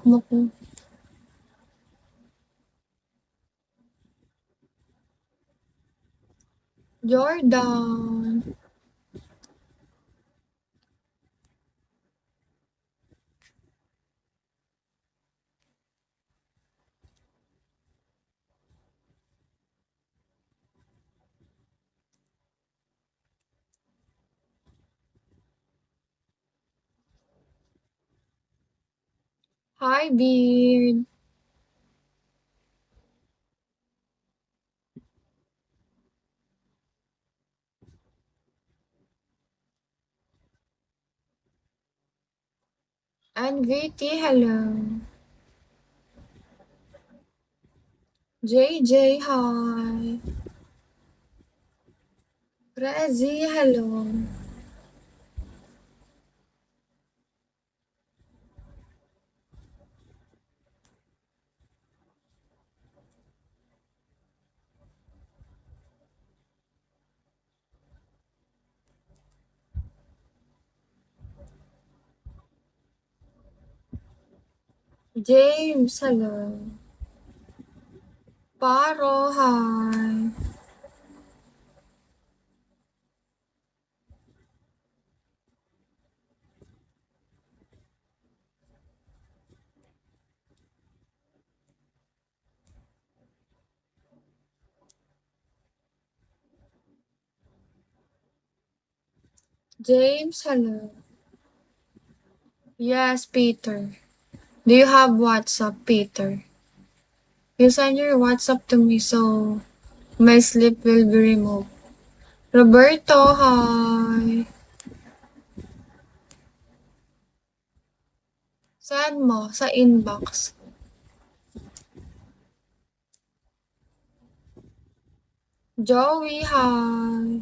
mo ko. Jordan. Hi, Beard. And VT, hello. JJ, hi. Rezi, hello. James, hello. Paro, hi. James, hello. Yes, Peter. Do you have WhatsApp, Peter? You send your WhatsApp to me so my sleep will be removed. Roberto, hi. Send mo sa inbox. Joey, hi.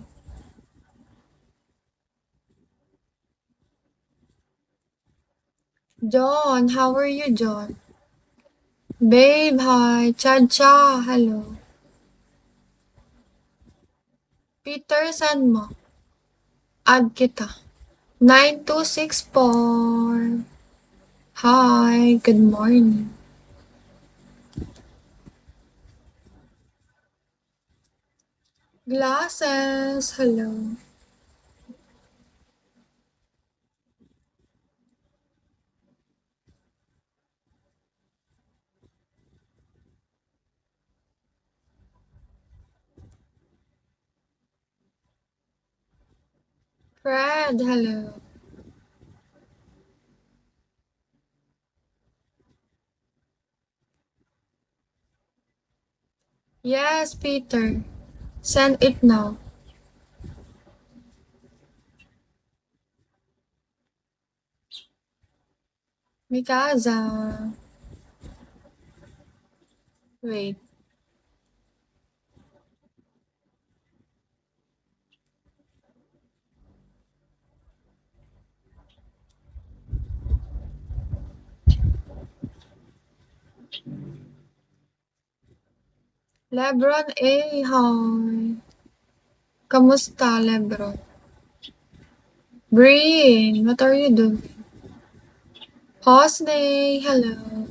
John, how are you, John? Babe, hi. Cha, hello. Peter, send mo. Add kita. 9264. Hi, good morning. Glasses, hello. Fred, hello. Yes, Peter. Send it now. Mikasa. Wait. Lebron A, hi. Kamusta, Lebron? Breen, what are you doing? Hosney, hello.